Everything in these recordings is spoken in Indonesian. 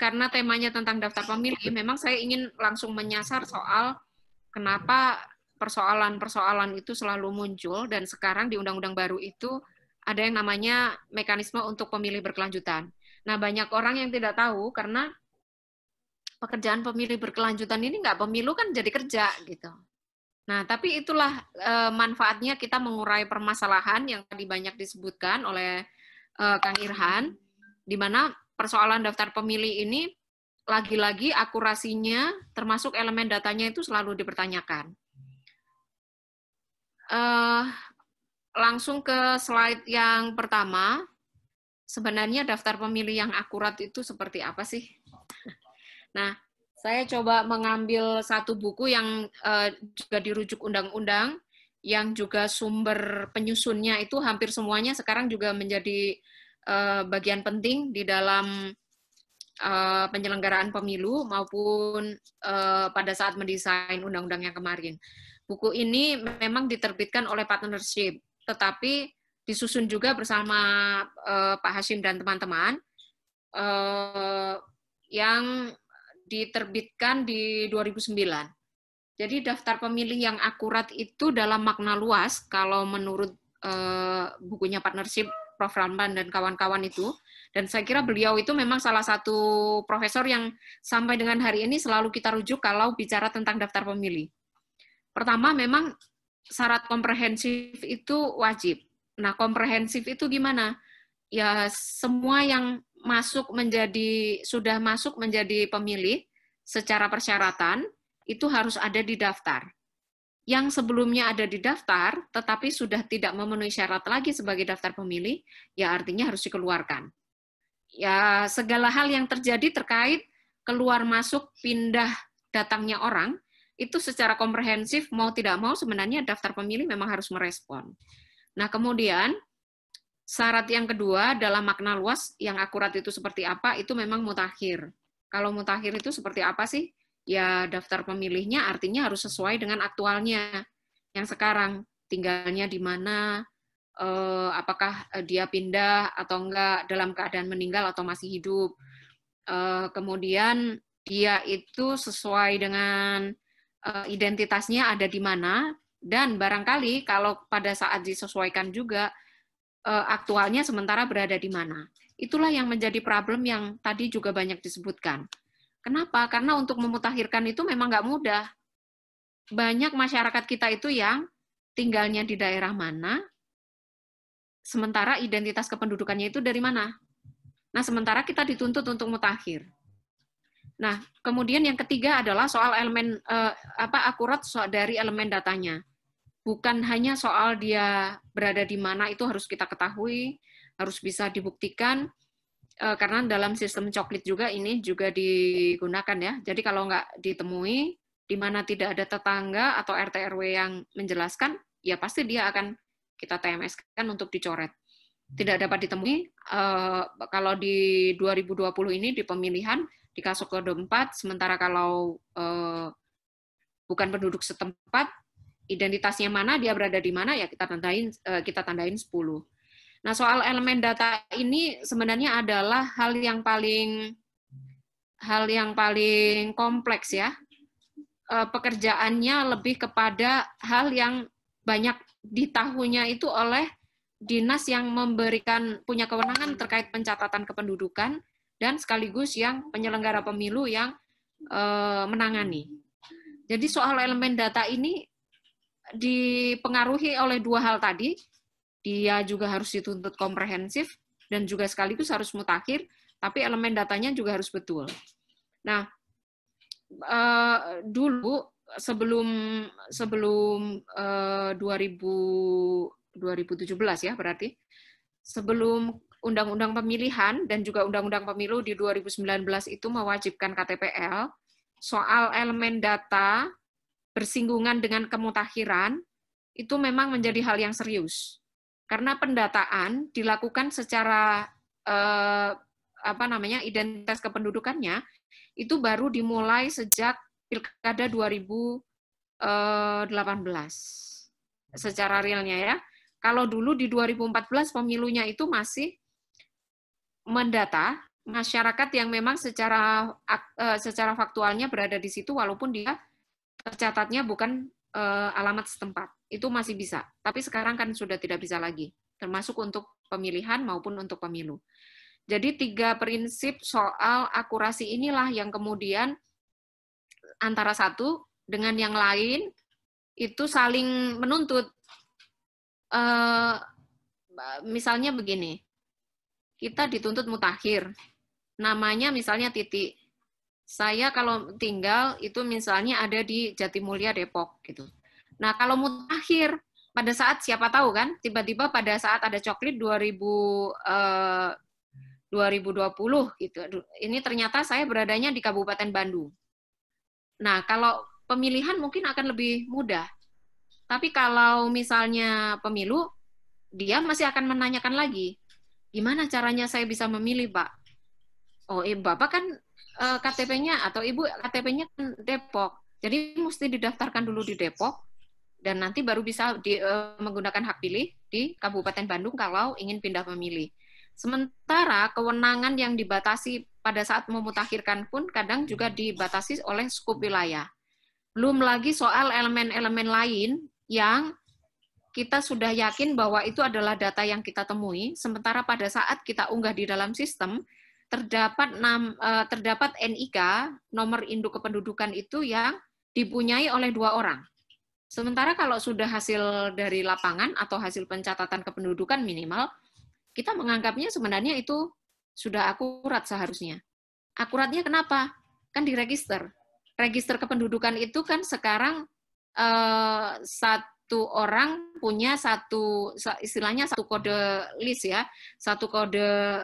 karena temanya tentang daftar pemilih, memang saya ingin langsung menyasar soal kenapa persoalan-persoalan itu selalu muncul, dan sekarang di undang-undang baru itu ada yang namanya mekanisme untuk pemilih berkelanjutan. Nah, banyak orang yang tidak tahu karena pekerjaan pemilih berkelanjutan ini nggak pemilu kan jadi kerja gitu. Nah, tapi itulah manfaatnya kita mengurai permasalahan yang tadi banyak disebutkan oleh Kang Irhan, di mana persoalan daftar pemilih ini lagi-lagi akurasinya termasuk elemen datanya itu selalu dipertanyakan. Langsung ke slide yang pertama, sebenarnya daftar pemilih yang akurat itu seperti apa sih? Nah, saya coba mengambil satu buku yang juga dirujuk undang-undang, yang juga sumber penyusunnya itu hampir semuanya sekarang juga menjadi bagian penting di dalam penyelenggaraan pemilu maupun pada saat mendesain undang-undang yang kemarin. Buku ini memang diterbitkan oleh partnership, tetapi disusun juga bersama Pak Hashim dan teman-teman yang diterbitkan di 2009. Jadi daftar pemilih yang akurat itu dalam makna luas, kalau menurut bukunya partnership Prof. Ramlan dan kawan-kawan itu, dan saya kira beliau itu memang salah satu profesor yang sampai dengan hari ini selalu kita rujuk kalau bicara tentang daftar pemilih. Pertama, memang syarat komprehensif itu wajib. Nah, komprehensif itu gimana? Ya, semua yang sudah masuk menjadi pemilih secara persyaratan, itu harus ada di daftar. Yang sebelumnya ada di daftar, tetapi sudah tidak memenuhi syarat lagi sebagai daftar pemilih, ya artinya harus dikeluarkan. Ya, segala hal yang terjadi terkait keluar masuk pindah datangnya orang, itu secara komprehensif mau tidak mau sebenarnya daftar pemilih memang harus merespon. Nah, kemudian syarat yang kedua dalam makna luas yang akurat itu seperti apa, itu memang mutakhir. Kalau mutakhir itu seperti apa sih? Ya, daftar pemilihnya artinya harus sesuai dengan aktualnya. Yang sekarang, tinggalnya di mana, apakah dia pindah atau enggak, dalam keadaan meninggal atau masih hidup. Kemudian dia itu sesuai dengan identitasnya ada di mana, dan barangkali kalau pada saat disesuaikan juga aktualnya sementara berada di mana. Itulah yang menjadi problem yang tadi juga banyak disebutkan. Kenapa? Karena untuk memutakhirkan itu memang nggak mudah. Banyak masyarakat kita itu yang tinggalnya di daerah mana, sementara identitas kependudukannya itu dari mana. Nah, sementara kita dituntut untuk mutakhir. Nah, kemudian yang ketiga adalah soal elemen akurat dari elemen datanya. Bukan hanya soal dia berada di mana itu harus kita ketahui, harus bisa dibuktikan, karena dalam sistem coklit juga ini juga digunakan ya. Jadi kalau nggak ditemui, di mana tidak ada tetangga atau RT RW yang menjelaskan, ya pasti dia akan kita TMS-kan untuk dicoret. Tidak dapat ditemui, kalau di 2020 ini di pemilihan, di kasus kode 4, sementara kalau bukan penduduk setempat, identitasnya mana, dia berada di mana, ya kita tandain 10. Nah, soal elemen data ini sebenarnya adalah hal yang paling kompleks ya. Pekerjaannya lebih kepada hal yang banyak ditahuinya itu oleh dinas yang punya kewenangan terkait pencatatan kependudukan, dan sekaligus yang penyelenggara pemilu yang menangani. Jadi soal elemen data ini dipengaruhi oleh dua hal tadi, dia juga harus dituntut komprehensif dan juga sekaligus harus mutakhir, tapi elemen datanya juga harus betul. Nah, dulu sebelum 2017 ya berarti, sebelum Undang-Undang Pemilihan dan juga Undang-Undang Pemilu di 2019 itu mewajibkan KTPL, soal elemen data bersinggungan dengan kemutakhiran itu memang menjadi hal yang serius. Karena pendataan dilakukan secara identitas kependudukannya itu baru dimulai sejak Pilkada 2018 secara realnya ya. Kalau dulu di 2014 pemilunya itu masih masyarakat yang memang secara faktualnya berada di situ walaupun dia tercatatnya bukan alamat setempat. Itu masih bisa. Tapi sekarang kan sudah tidak bisa lagi, termasuk untuk pemilihan maupun untuk pemilu. Jadi 3 prinsip soal akurasi inilah yang kemudian antara satu dengan yang lain itu saling menuntut. Misalnya begini, kita dituntut mutakhir, namanya misalnya titik. Saya kalau tinggal itu misalnya ada di Jatimulya, Depok gitu. Nah kalau mutakhir pada saat siapa tahu kan, tiba-tiba pada saat ada coklit 2020 gitu. Ini ternyata saya beradanya di Kabupaten Bandung. Nah kalau pemilihan mungkin akan lebih mudah. Tapi kalau misalnya pemilu, dia masih akan menanyakan lagi, gimana caranya saya bisa memilih, Pak? Oh, Bapak kan KTP-nya atau Ibu KTP-nya kan Depok. Jadi mesti didaftarkan dulu di Depok dan nanti baru bisa menggunakan hak pilih di Kabupaten Bandung kalau ingin pindah memilih. Sementara kewenangan yang dibatasi pada saat memutakhirkan pun kadang juga dibatasi oleh skup wilayah. Belum lagi soal elemen-elemen lain yang kita sudah yakin bahwa itu adalah data yang kita temui, sementara pada saat kita unggah di dalam sistem, terdapat NIK, nomor induk kependudukan itu yang dipunyai oleh 2 orang. Sementara kalau sudah hasil dari lapangan atau hasil pencatatan kependudukan minimal, kita menganggapnya sebenarnya itu sudah akurat seharusnya. Akuratnya kenapa? Kan di register. Register kependudukan itu kan sekarang satu orang punya istilahnya satu kode list ya, satu kode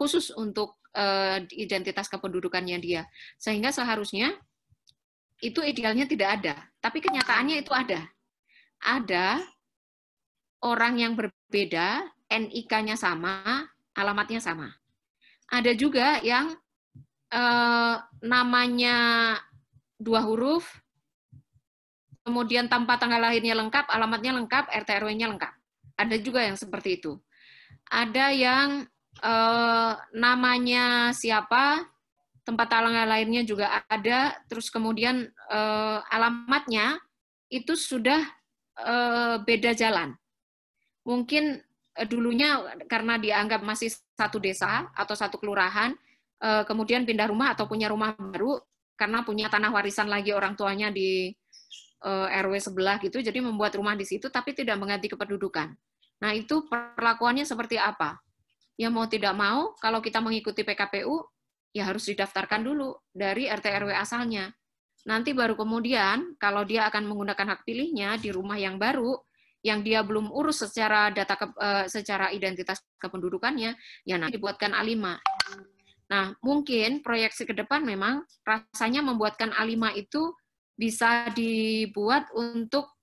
khusus untuk identitas kependudukannya dia. Sehingga seharusnya itu idealnya tidak ada. Tapi kenyataannya itu ada. Ada orang yang berbeda, NIK-nya sama, alamatnya sama. Ada juga yang namanya 2 huruf, kemudian tanpa tanggal lahirnya lengkap, alamatnya lengkap, RT RW-nya lengkap. Ada juga yang seperti itu. Ada yang namanya siapa, tempat tanggal lahirnya juga ada, terus kemudian alamatnya itu sudah beda jalan. Mungkin dulunya karena dianggap masih satu desa atau satu kelurahan, kemudian pindah rumah atau punya rumah baru karena punya tanah warisan lagi orang tuanya di RW sebelah gitu, jadi membuat rumah di situ tapi tidak mengganti kependudukan. Nah itu perlakuannya seperti apa? Ya mau tidak mau, kalau kita mengikuti PKPU, ya harus didaftarkan dulu dari RT RW asalnya. Nanti baru kemudian kalau dia akan menggunakan hak pilihnya di rumah yang baru, yang dia belum urus secara secara identitas kependudukannya, ya nanti dibuatkan A5. Nah, mungkin proyeksi ke depan memang rasanya membuatkan A5 itu bisa dibuat untuk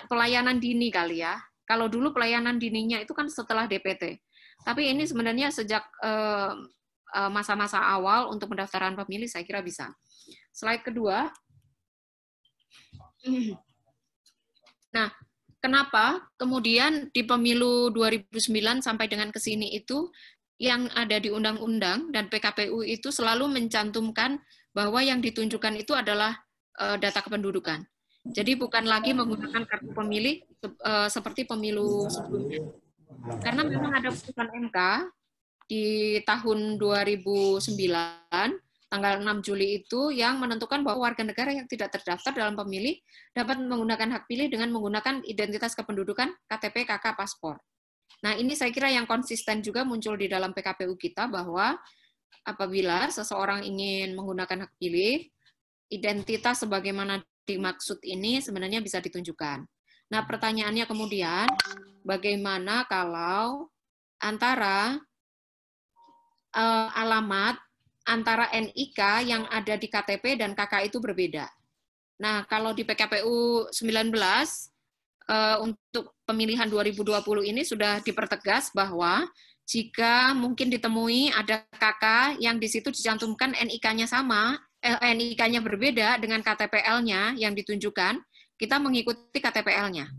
pelayanan dini kali ya. Kalau dulu pelayanan dininya itu kan setelah DPT. Tapi ini sebenarnya sejak masa-masa awal untuk pendaftaran pemilih saya kira bisa. Slide kedua. Nah, kenapa kemudian di pemilu 2009 sampai dengan ke sini itu yang ada di undang-undang dan PKPU itu selalu mencantumkan bahwa yang ditunjukkan itu adalah data kependudukan. Jadi bukan lagi menggunakan kartu pemilih seperti pemilu sebelumnya. Karena memang ada putusan MK di tahun 2009, tanggal 6 Juli itu, yang menentukan bahwa warga negara yang tidak terdaftar dalam pemilih dapat menggunakan hak pilih dengan menggunakan identitas kependudukan KTP, KK, paspor. Nah, ini saya kira yang konsisten juga muncul di dalam PKPU kita, bahwa apabila seseorang ingin menggunakan hak pilih, identitas sebagaimana dimaksud ini sebenarnya bisa ditunjukkan. Nah, pertanyaannya kemudian, bagaimana kalau antara alamat antara NIK yang ada di KTP dan KK itu berbeda? Nah, kalau di PKPU 19, untuk pemilihan 2020 ini sudah dipertegas bahwa jika mungkin ditemui ada KK yang di situ dicantumkan NIK-nya sama, NIK-nya berbeda dengan KTPL-nya yang ditunjukkan, kita mengikuti KTPL-nya.